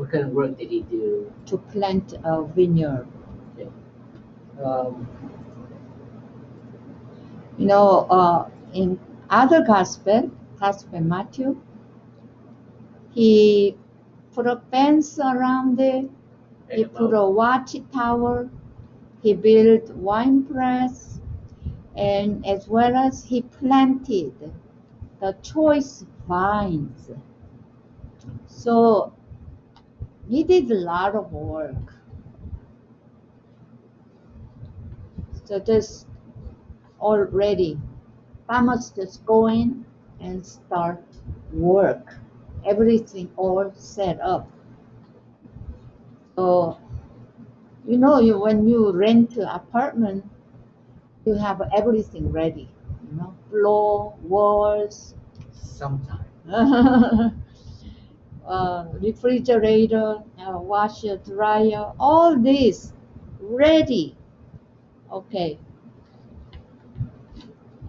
What kind of work did he do? To plant a vineyard. Okay. In other gospel Matthew, he put a fence around it. He put a watchtower. He built wine press, and as well as he planted the choice vines. So he did a lot of work. So just already, farmers just go in and start work. Everything all set up. So when you rent an apartment, you have everything ready. Floor, walls, Sometimes. Refrigerator, washer, dryer, all this ready. Okay.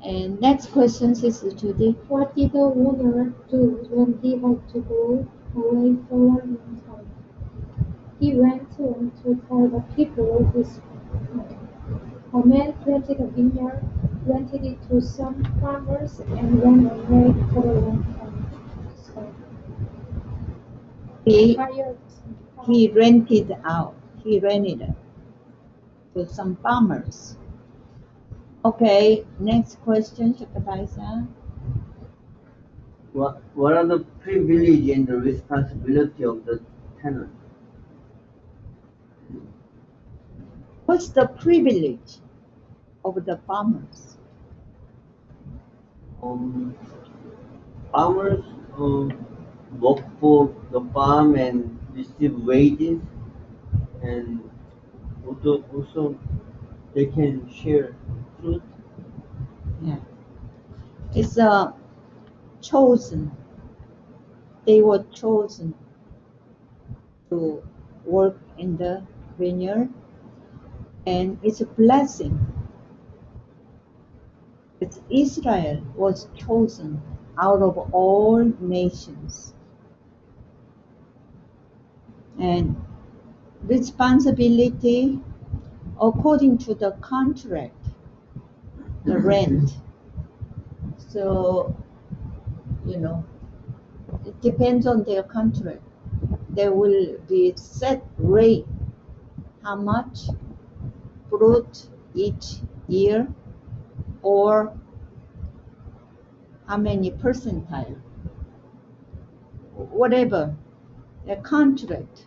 And next question, Sister Judy. What did the owner do when he had to go away for a long time? He went on to tell the people his plan. A man planted a vineyard, rented it to some farmers, and went away for a long time. So he rented out. He rented it to some farmers. Okay, next question, Shakataisa. What are the privilege and the responsibility of the tenant? What's the privilege of the farmers? Farmers work for the farm and receive wages, and also they can share fruit. Yeah. It's chosen. They were chosen to work in the vineyard, and it's a blessing. But Israel was chosen out of all nations. And responsibility according to the contract, the rent. So, it depends on their contract. There will be set rate, how much fruit each year, or how many percentile, whatever, the contract.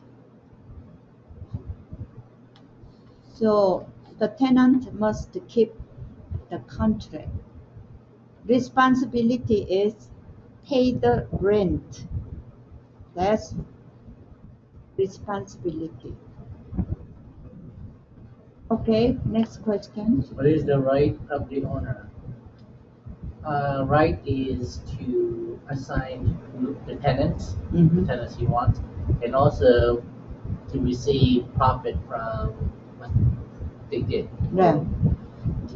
So the tenant must keep the contract. Responsibility is pay the rent. That's responsibility. Okay, next question. What is the right of the owner? Right is to assign the tenants, the tenants he wants, and also to receive profit from what they did. Yeah.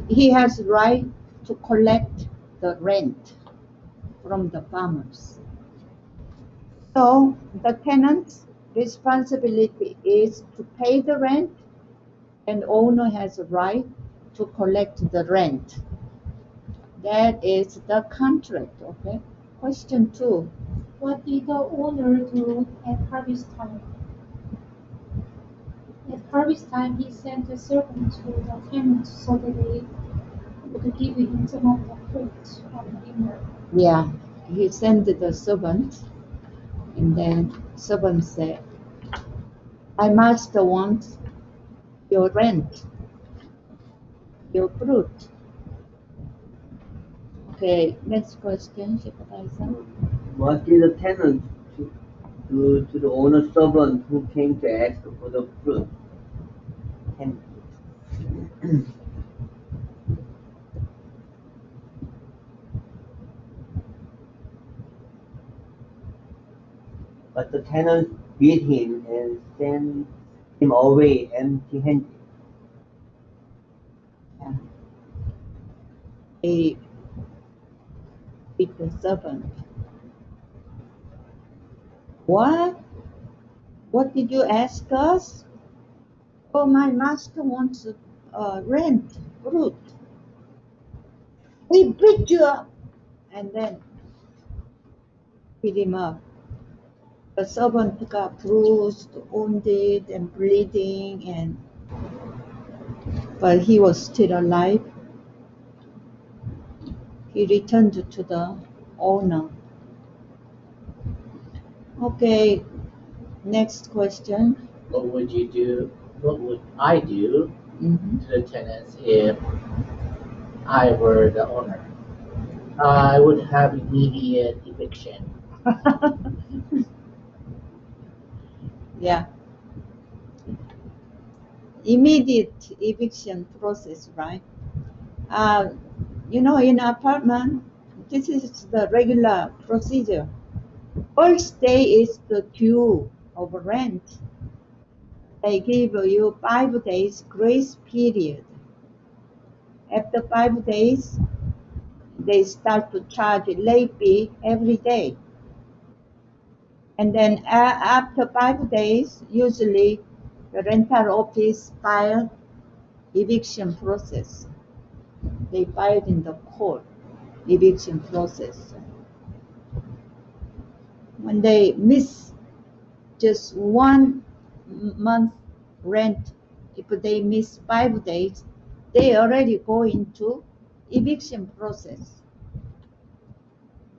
He has right to collect the rent from the farmers. So the tenant's responsibility is to pay the rent, and owner has a right to collect the rent. That is the contract, okay? Question 2. What did the owner do at harvest time? At harvest time, he sent a servant to the tenants so that they would give him some of the fruit of the vineyard. Yeah, he sent the servant, and then servant said, I must want your rent, your fruit. Okay, next question, Shikataisa. What did the tenant do to the owner's servant who came to ask for the fruit? But the tenant beat him and sent him away empty-handed. Yeah. He beat the servant. What What did you ask us? Oh, my master wants rent, root. We beat you up. And then beat him up. The servant got bruised, wounded, and bleeding, but he was still alive. He returned to the owner. Okay, next question. What would you do? What would I do Mhm. to the tenants if I were the owner? I would have immediate eviction. Yeah, immediate eviction process, right? Uh, in apartment, this is the regular procedure. First day is the due of rent. They give you 5 days grace period. After 5 days, they start to charge late fee every day. And then after 5 days, usually the rental office file eviction process. They filed in the court eviction process. When they miss just 1 month rent, if they miss 5 days, they already go into eviction process.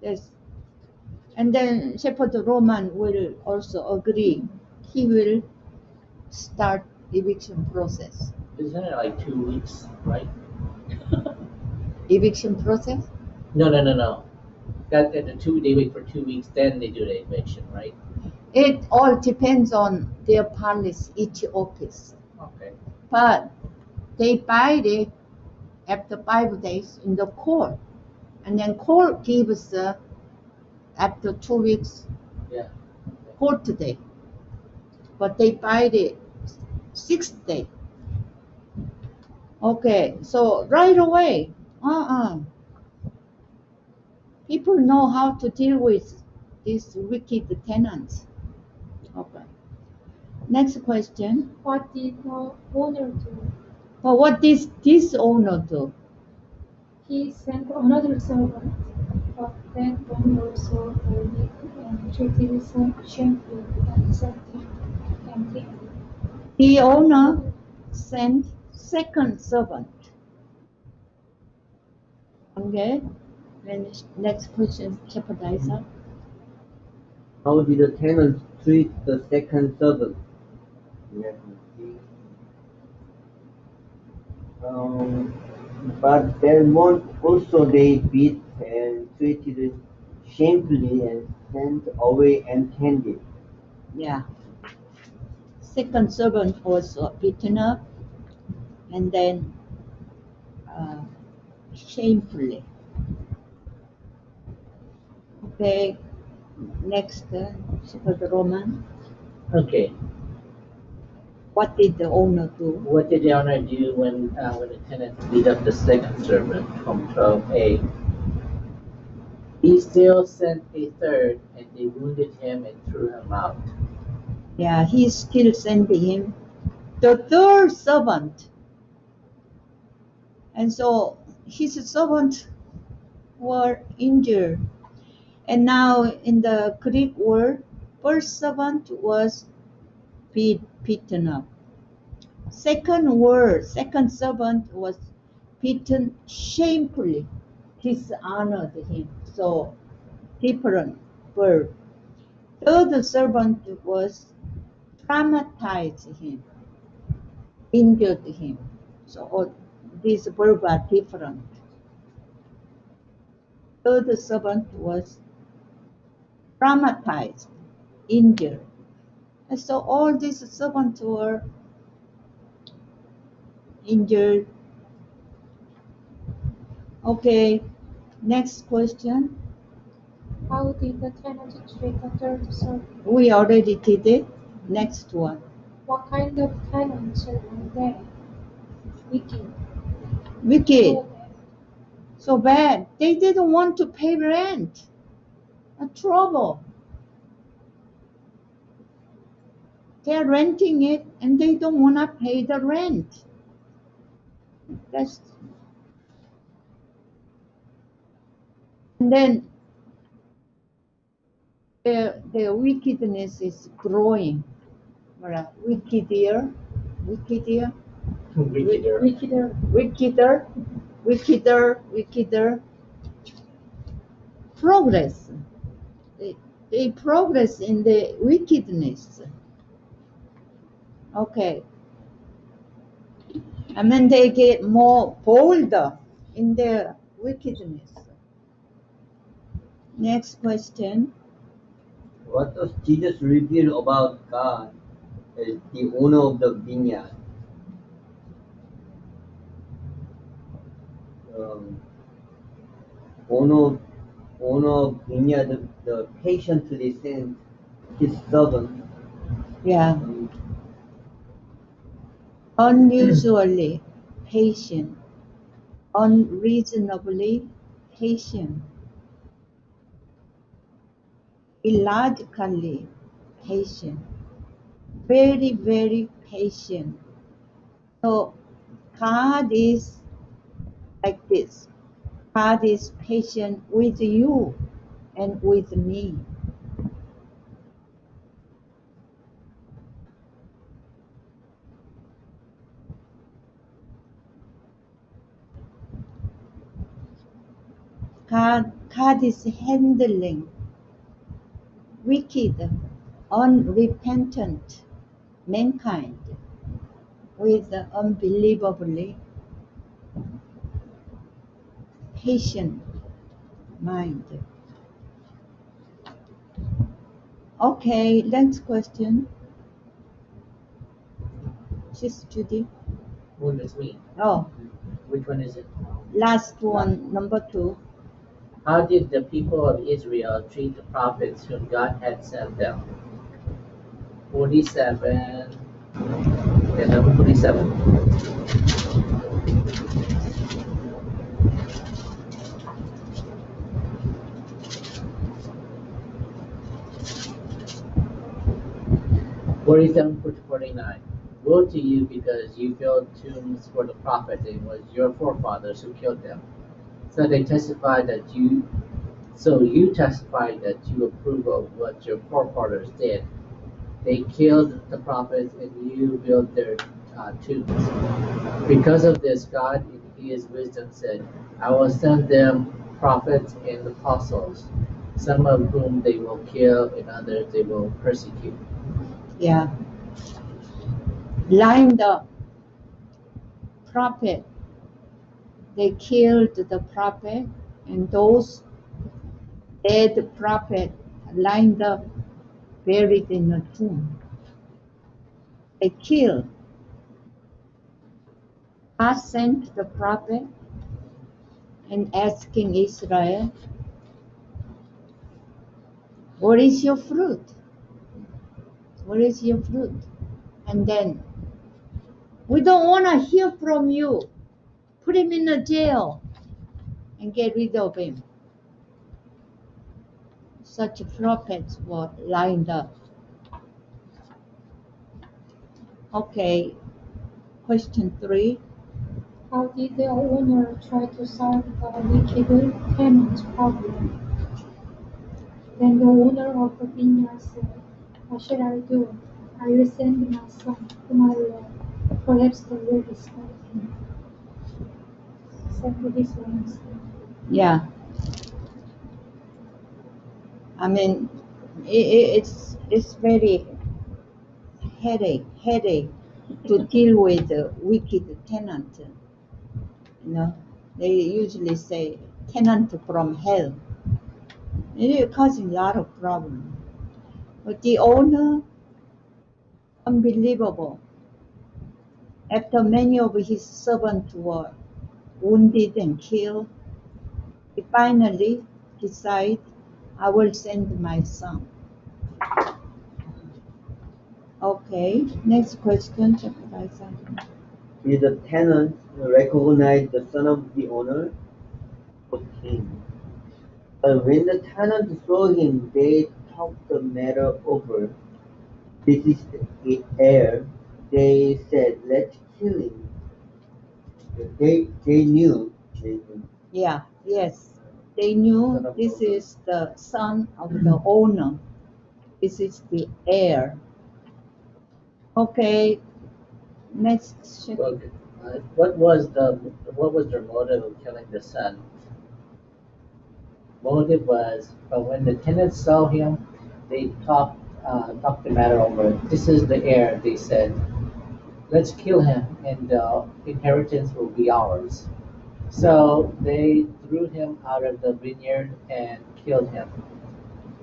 Yes. And then Shepherd Roman will also agree. He will start eviction process. Isn't it like 2 weeks, right? Eviction process? No. That the two they wait for 2 weeks, then they do the eviction, right? It all depends on their policy, each office. Okay. But they filed it after 5 days in the court. And then court gives after 2 weeks Yeah. court day. But they filed it 6th day. Okay, so right away, people know how to deal with these wicked tenants. Okay. Next question. What did the owner do? But what did this owner do? He sent another servant, but that one also weak and treated him shamefully and sent him empty. The owner sent second servant. Okay. And next question, Shepherdizer. How did the tenants treat the second servant? Let me see. But then one also they beat and treated shamefully and sent away empty-handed. Yeah. Second servant was beaten up and then uh, shamefully. Okay. Next, Shepherd Roman. Okay. What did the owner do? What did the owner do when the tenants beat up the second servant from 12A? He still sent a third, and they wounded him and threw him out. Yeah, he's still sending him the third servant. And so his servants were injured. And now in the Greek word, first servant was beaten up. Second servant was beaten shamefully, dishonored him. So different verb. Third servant was traumatized him, injured him. So these verbs are different. Third servant was traumatized, injured. And so all these servants were injured. Okay, next question. How did the tenant treat the third servant? We already did it. Next one. What kind of tenants are they? Wicked. Wicked. So bad. They didn't want to pay rent. A trouble. They're renting it and they don't want to pay the rent. That's, and then the wickedness is growing. Wickeder, wickeder, Wickeder. Wickeder. wickeder. Progress. They progress in the wickedness. Okay. And then they get more bolder in their wickedness. Next question. What does Jesus reveal about God as the owner of the vineyard? Um, owner of vineyard, the patiently sent his servant. Yeah. Unusually patient. Unreasonably patient. Illogically patient. Very, very patient. So God is like this. God is patient with you and with me. God is handling wicked, unrepentant mankind with unbelievably patient mind. Okay, next question. Sis Judy. Who is me? Oh, Which one is it? last one, number 2. How did the people of Israel treat the prophets whom God had sent them? 47. Yeah, number 47. Forty-seven to 49. Woe to you because you built tombs for the prophets, and it was your forefathers who killed them. So they testified that you So you testify that you approve of what your forefathers did. They killed the prophets and you built their tombs. Because of this, God in his wisdom said, I will send them prophets and apostles, some of whom they will kill and others they will persecute. Yeah. Lined up prophet. They killed the prophet, and those dead prophet lined up, buried in a tomb. They killed. God sent the prophet and asking Israel, what is your fruit? What is your fruit? And then, we don't want to hear from you. Put him in a jail and get rid of him. Such prophets were lined up. Okay, question 3. How did the owner try to solve the wicked tenant's problem? Then the owner of the vineyard said, what shall I do? I will send my son to my Lord. Perhaps the Lord is him. Send his own son. Yeah, I mean, it's very headache to deal with the wicked tenant. You know, they usually say tenant from hell. It is causing a lot of problems. But the owner, unbelievable. After many of his servants were wounded and killed, he finally decided, I will send my son. Okay, next question. Did the tenants recognize the son of the owner? 14. But when the tenants saw him, they talked the matter over. this is the heir. They said, let's kill him. They knew. Yeah, yes. They knew Son of this owner. is the son of the owner. This is the heir. Okay, next question. Okay. What was their motive of killing the son? Motive was, but when the tenants saw him, they talked the matter over. This is the heir, they said. Let's kill him, and the inheritance will be ours. So they threw him out of the vineyard and killed him.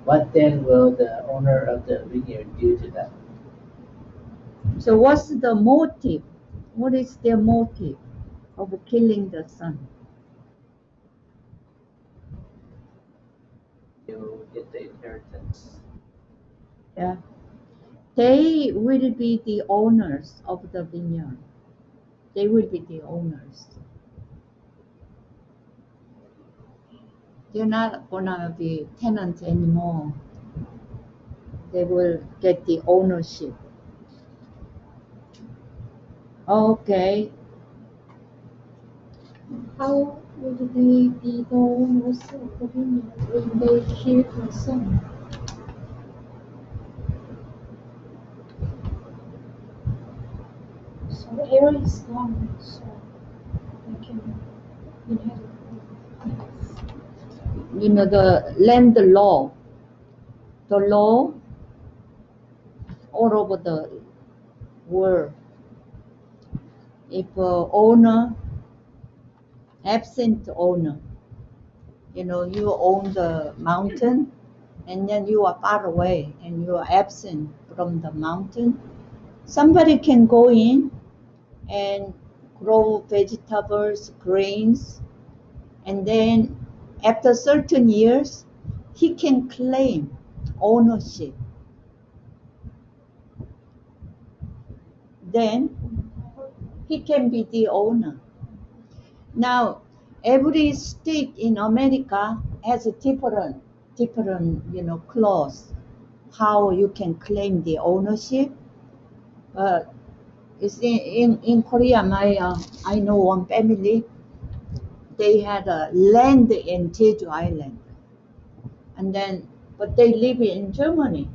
What then will the owner of the vineyard do to them? So what's the motive? What is their motive of killing the son? You get the inheritance. Yeah. They will be the owners of the vineyard. They will be the owners. They're not gonna be tenants anymore. They will get the ownership. Okay. How would they be the owners of the vineyard when they killed the son? So the heir is gone, so they can inherit it. You know the land law. The law all over the world. If owner, absent owner, you own the mountain and then you are far away and you are absent from the mountain, somebody can go in and grow vegetables, grains, and then after certain years, he can claim ownership. Then he can be the owner. Now, every state in America has a different, clause how you can claim the ownership. But it's in Korea, I know one family. They had a land in Jeju Island, and then but they live in Germany.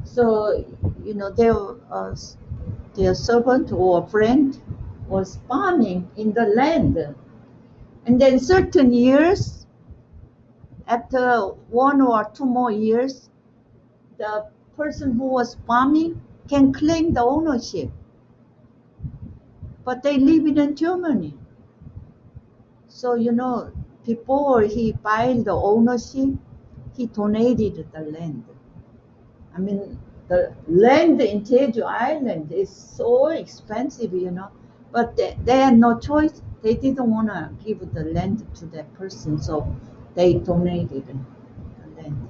So their servant or friend was farming in the land, and then certain years, after 1 or 2 more years, the person who was farming can claim the ownership. But they live in Germany. So, before he filed the ownership, he donated the land. I mean, the land in Jeju Island is so expensive, but they had no choice. They didn't want to give the land to that person, so they donated the land.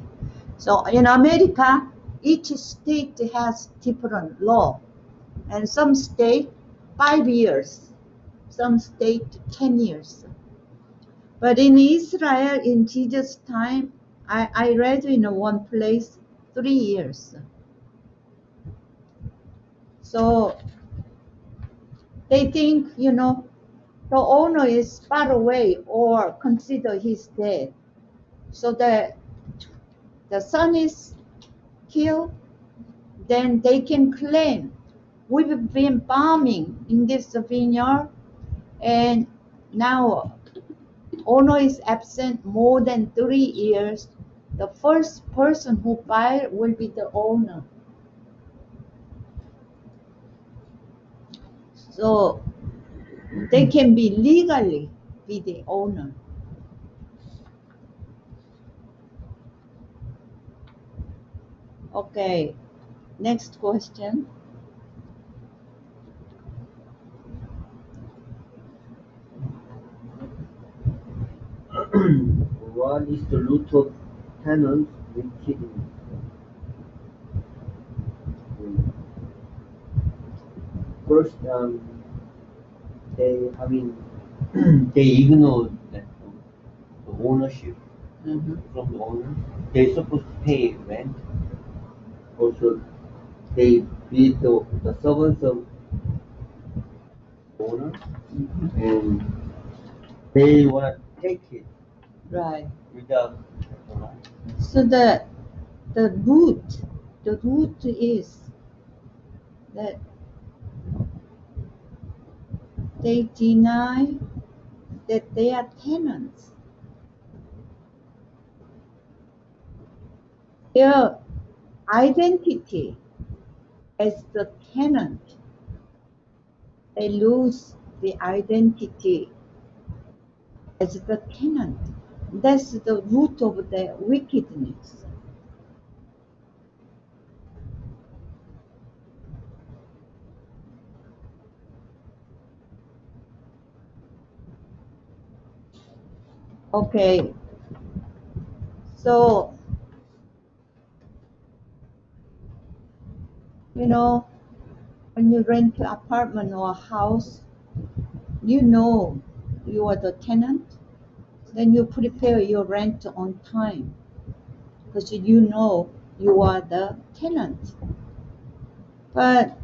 So in America, each state has different law, and some state 5 years, some state 10 years. But in Israel, in Jesus' time, I read in one place 3 years. So they think, the owner is far away or consider he's dead. So the son is killed, then they can claim, we've been farming in this vineyard, and now owner is absent more than 3 years. The first person who buy will be the owner. So they can be legally be the owner. Okay, next question. What is the root of tenants wickedness? First, I mean, they ignore that the ownership Mhm. from the owner. They're supposed to pay rent. Also, they beat the servants of owner, and they want to take it Right. without. So the root is that they deny that they are tenants. Their identity as the tenant, they lose the identity as the tenant. That's the root of the wickedness. Okay, so you know when you rent an apartment or a house, you know you are the tenant, then you prepare your rent on time because you know you are the tenant. But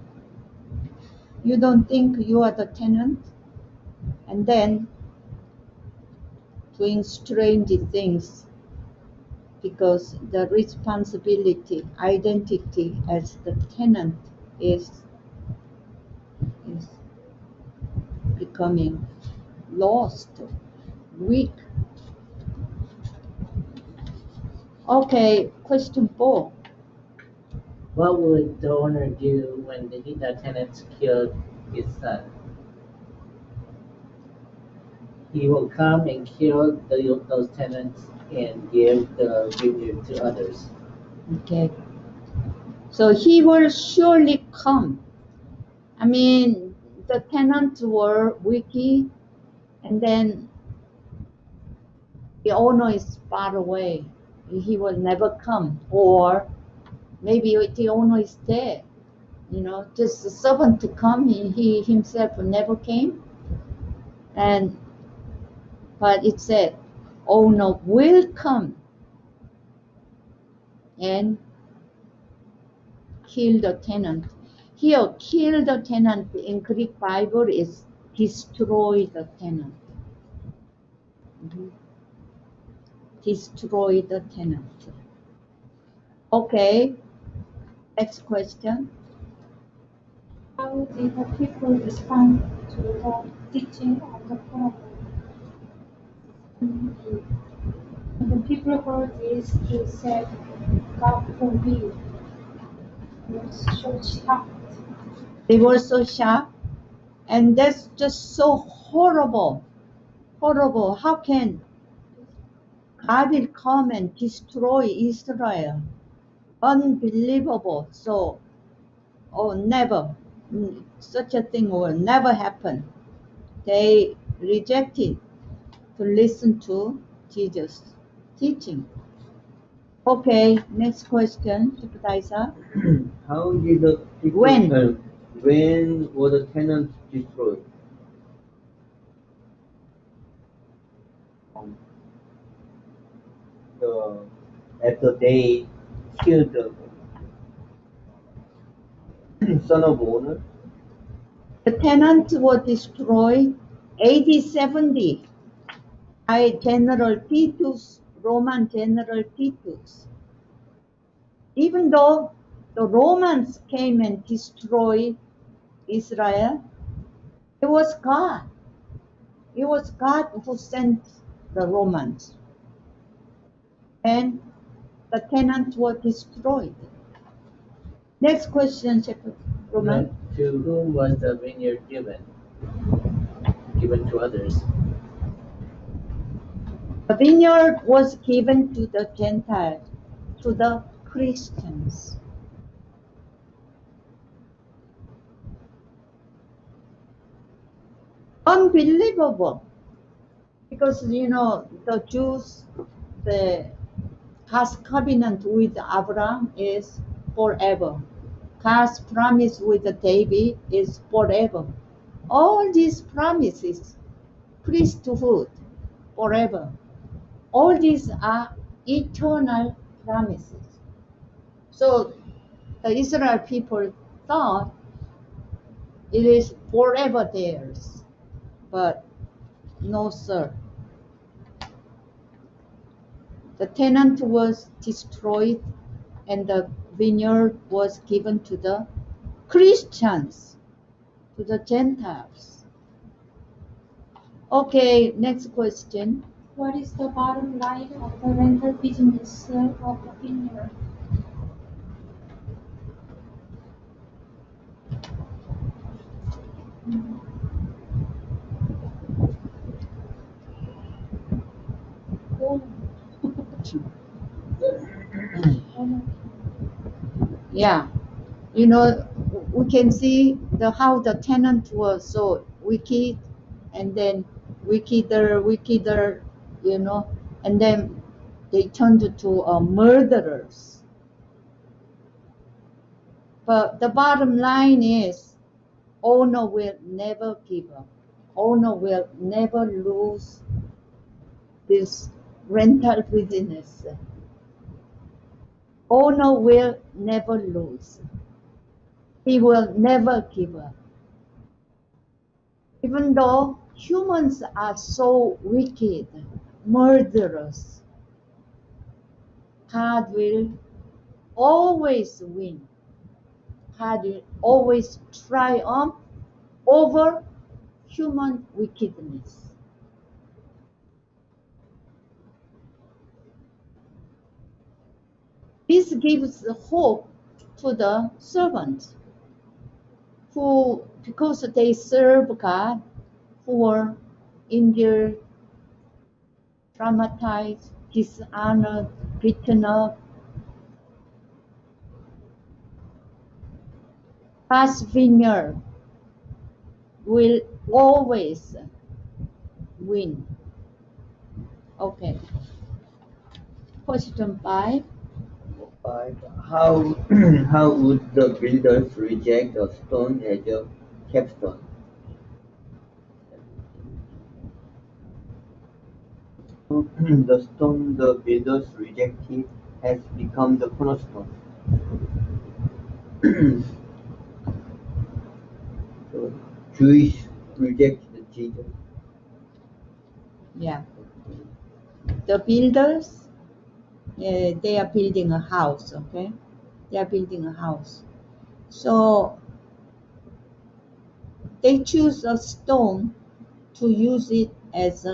you don't think you are the tenant, and then doing strange things because the responsibility, identity as the tenant is becoming lost, weak. Okay, question 4. What would the owner do when the tenant killed his son? He will come and kill those tenants and give the vineyard to others. Okay, so he will surely come. I mean, the tenants were wicked, and then the owner is far away. He will never come, or maybe the owner is dead. Just the servant to come. He himself never came, and but it said, owner will come and kill the tenant. Here, kill the tenant in Greek Bible is destroy the tenant. Mhm. Destroy the tenant. Okay, next question. How did the people respond to the teaching of the prophet? When the people heard this, they said, God forbid. They were so shocked. They were so shocked, and that's just so horrible. Horrible. How can God will come and destroy Israel? Unbelievable. So, oh, never. Such a thing will never happen. They rejected to listen to Jesus' teaching. Okay, next question, Supervisor. How did the people? When were the tenants destroyed? The After they killed the son of owner. The tenants were destroyed AD 70 by General Titus, Roman General Titus. Even though the Romans came and destroyed Israel, it was God. It was God who sent the Romans. And the tenants were destroyed. Next question, Shepherd Roman. To whom was the vineyard given? Given to others. The vineyard was given to the Gentiles, to the Christians. Unbelievable. Because, the Jews, the God's covenant with Abraham is forever. God's promise with David is forever. All these promises, priesthood, forever. All these are eternal promises. So the Israel people thought it is forever theirs, but no, sir. The tenant was destroyed and the vineyard was given to the Christians, to the Gentiles. Okay, next question. What is the bottom line of the rental business of the vineyard? Yeah, we can see how the tenant was so wicked, and then wickeder, and then they turned to murderers. But the bottom line is, owner will never give up. Owner will never lose this rental business. Owner will never lose. He will never give up. Even though humans are so wicked, murderous, God will always win. God will always triumph over human wickedness. This gives hope to the servants who, because they serve God, who were injured, traumatized, dishonored, beaten up. God's vineyard will always win. Okay. Question 5. But how how would the builders reject a stone as a capstone? The stone the builders rejected has become the cornerstone. So Jewish rejected Jesus. Yeah. The builders, they are building a house, okay? They are building a house. So they choose a stone to use it as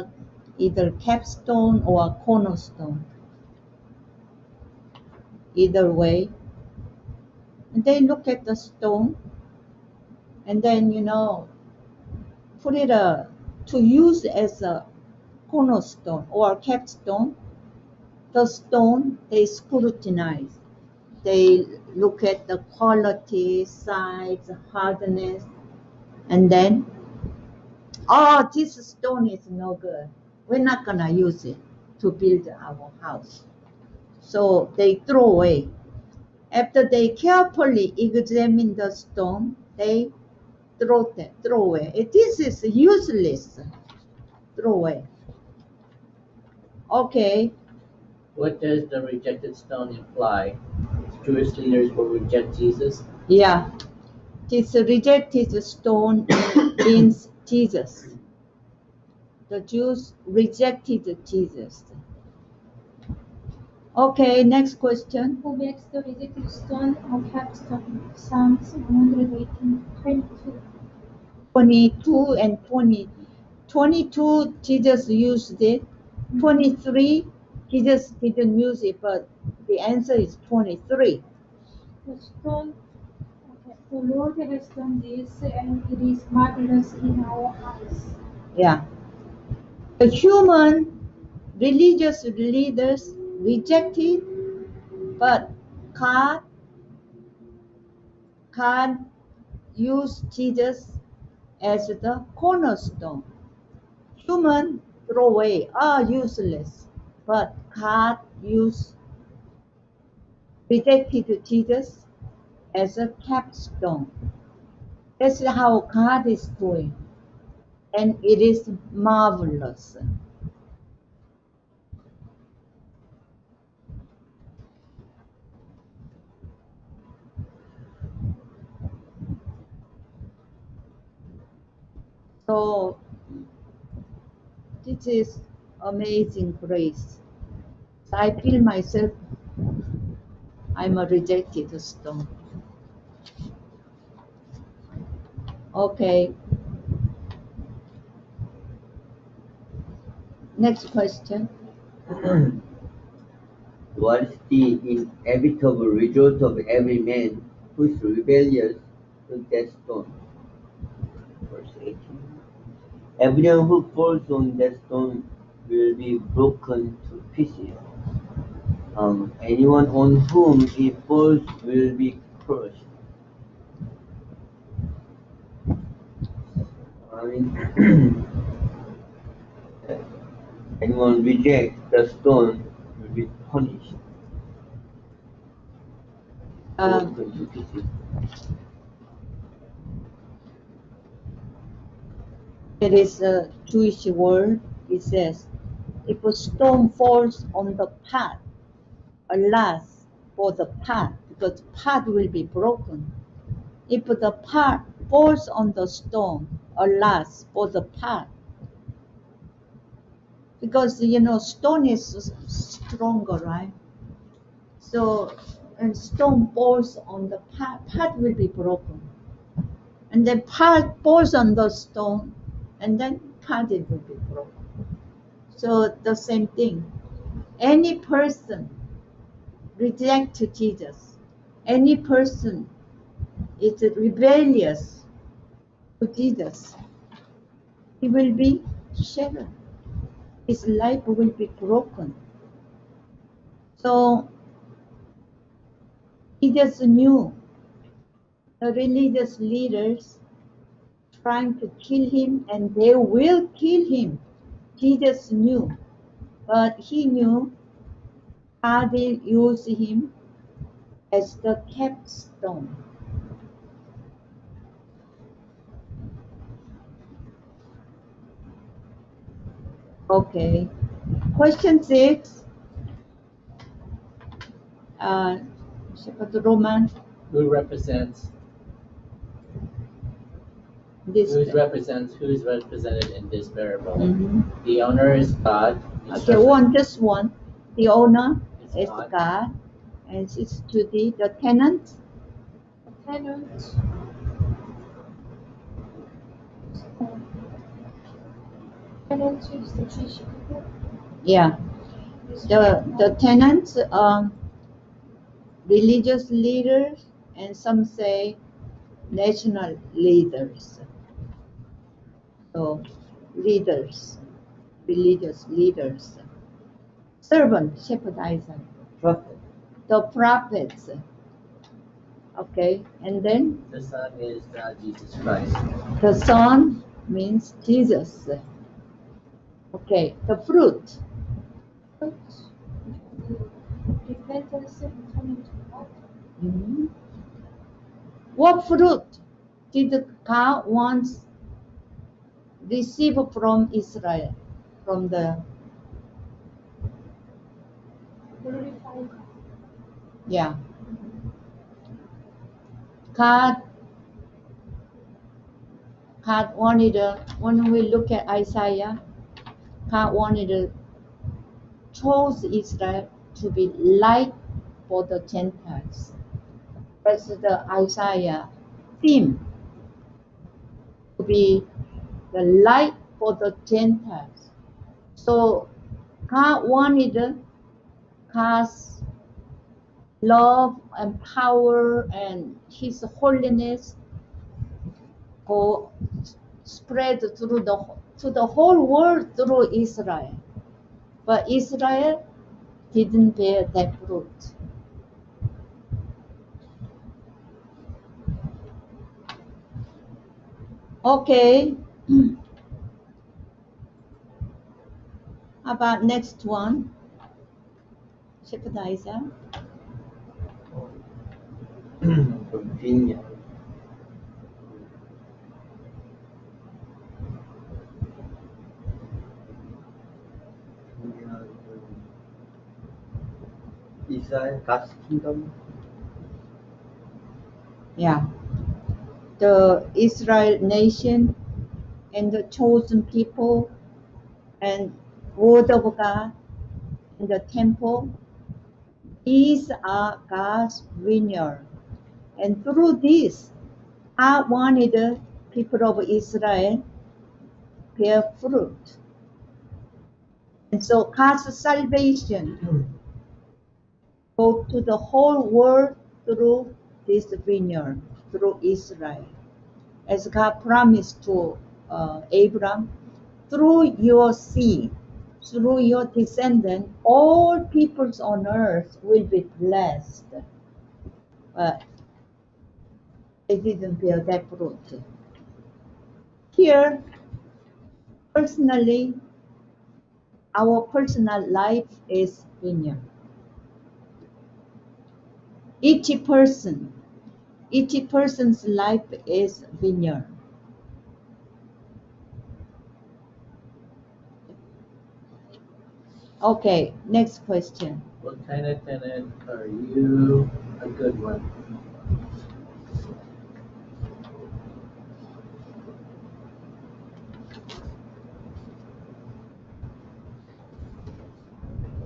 either capstone or a cornerstone. Either way. And they look at the stone and then, put it to use as a cornerstone or capstone. The stone, they scrutinize. They look at the quality, size, hardness, and then, oh, this stone is no good. We're not going to use it to build our house. So they throw away. After they carefully examine the stone, they throw away. This is useless. Throw away. Okay. What does the rejected stone imply? Jewish leaders will reject Jesus? Yeah. This rejected stone means Jesus. The Jews rejected Jesus. Okay, next question. Who makes the rejected stone a capstone? Psalms 118, 22. 22 and 20. 22, Jesus used it. 23, Jesus didn't use it, but the answer is 23. The stone, the Lord has done this, and it is marvelous in our eyes. Yeah. The human religious leaders rejected, but God used Jesus as the cornerstone. Human throw away are useless, but God rejected Jesus as a capstone. That's how God is doing, and it is marvelous. So this is amazing grace. I feel myself I'm a rejected stone. Okay. Next question. What is the inevitable result of every man who is rebellious to that stone? Verse 18. Everyone who falls on that stone will be broken to pieces. Anyone on whom it falls will be crushed. I mean, anyone rejects the stone will be punished, Um, broken to pieces. There is a Jewish word. It says, if a stone falls on the path, alas for the path, because path will be broken. If the path falls on the stone, alas for the path. Because, stone is stronger, right? So, and stone falls on the path will be broken. And then path falls on the stone, and then path it will be broken. So the same thing. Any person reject Jesus, any person is rebellious to Jesus, he will be shattered. His life will be broken. So Jesus knew the religious leaders trying to kill him, and they will kill him. Jesus knew, but he knew God will use him as the capstone. Okay. Question 6. Shepherd Roman. Who represents This. who's represented in this parable? Mhm. The owner is God. Okay, just one. The owner is God, and it's Judy. The tenant. Tenants. Tenants is the Jewish people. Yeah. The tenants, religious leaders, and some say national leaders. So leaders, religious leaders. Servant, shepherdizer. Prophet. The prophets. Okay, and then The Son is Jesus Christ. the Son means Jesus. Okay, the fruit. Repentance and turning to God. Mhm. What fruit did God once receive from Israel? From the, Glorify God. yeah. God wanted, when we look at Isaiah, God wanted to chose Israel to be light for the Gentiles. That's the Isaiah theme, to be the light for the Gentiles. So God wanted God's love and power and His holiness go spread through to the whole world through Israel. But Israel didn't bear that fruit. Okay. How about next one? Shepherd From vineyard. Israel, God's kingdom. Yeah. The Israel nation and the chosen people and word of God and the temple. These are God's vineyard. And through this, God wanted the people of Israel bear fruit. And so God's salvation go to the whole world through this vineyard, through Israel. As God promised to Abraham, through your seed, through your descendant, all peoples on earth will be blessed. But they didn't bear that fruit. Here, personally, our personal life is vineyard. Each person's life is vineyard. Okay, next question. What kind of tenant are you? A good one.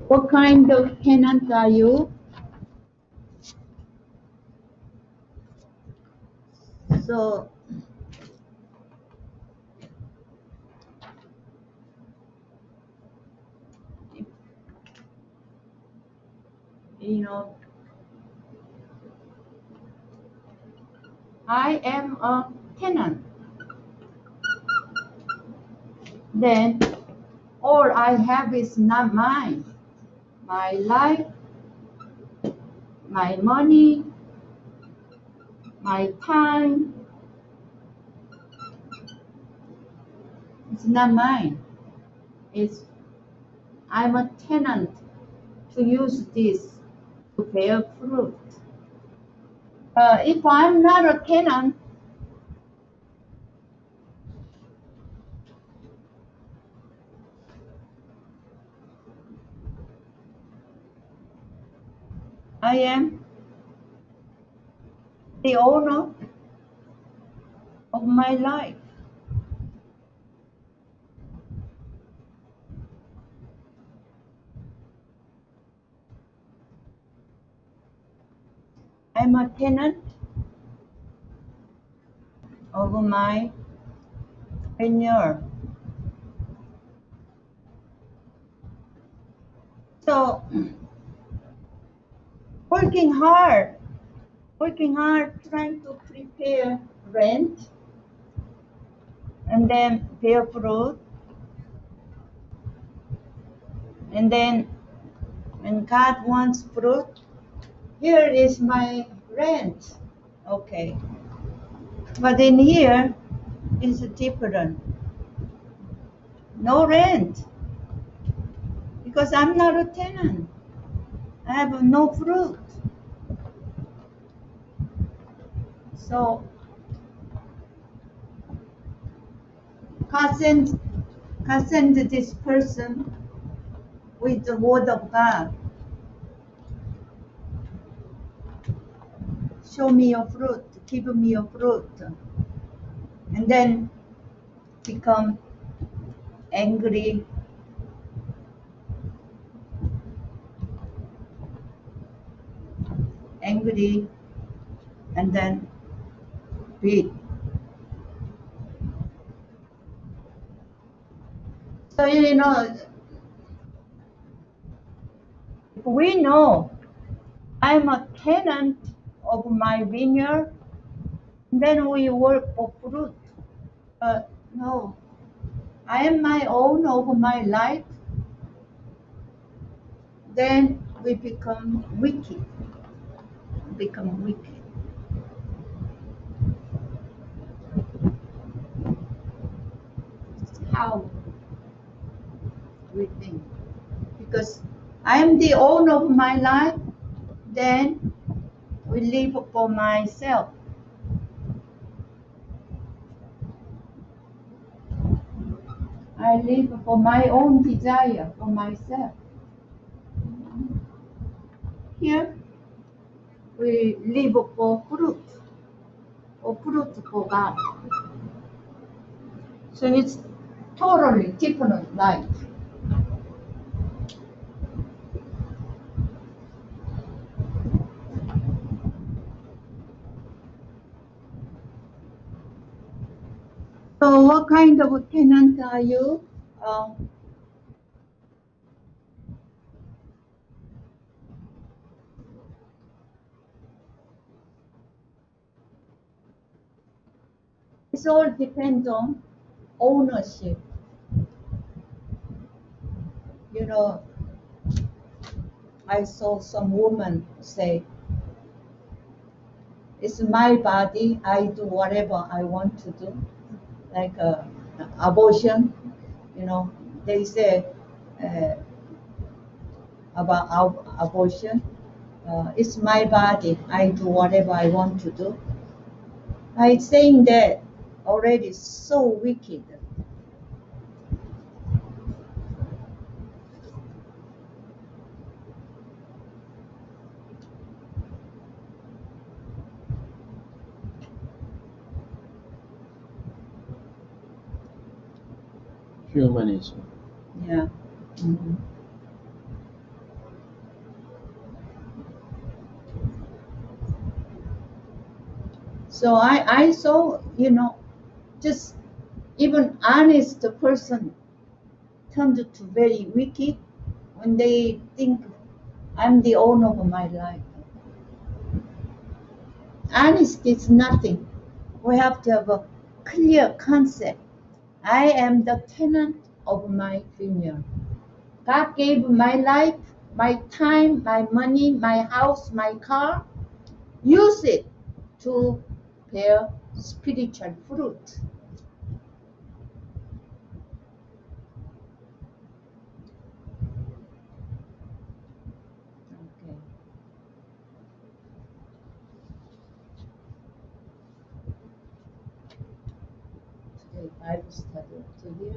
What kind of tenant are you? So, you know, I am a tenant. Then all I have is not mine. My life, my money, my time, it's not mine. I'm a tenant to use this to bear fruit. If I'm not a tenant, I am the owner of my life. I'm a tenant of my vineyard. So, working hard, trying to prepare rent, and then bear fruit, and then when God wants fruit, here is my rent. Okay, but in here is different. No rent, because I'm not a tenant. I have no fruit. So God sent this person with the word of God. Show me your fruit, give me your fruit. And then become angry, and then beat. So, if we know I'm a tenant of my vineyard, then we work for fruit. No, I am my own over my life, then we become wicked. How we think. Because I am the owner of my life, then we live for myself. I live for my own desire, for myself. Here, we live for fruit for God. So it's totally different life. So what kind of tenant are you? It all depends on ownership. You know, I saw some woman say, it's my body, I do whatever I want to do. Like abortion, you know, they say uh, about abortion, it's my body, I do whatever I want to do. I think that already so wicked. Humanism. Yeah. Mhm. So I saw, you know, just even honest person turned to very wicked when they think I'm the owner of my life. Honesty is nothing. We have to have a clear concept. I am the tenant of my vineyard. God gave my life, my time, my money, my house, my car. Use it to bear spiritual fruit. Okay. Today Bible study. So here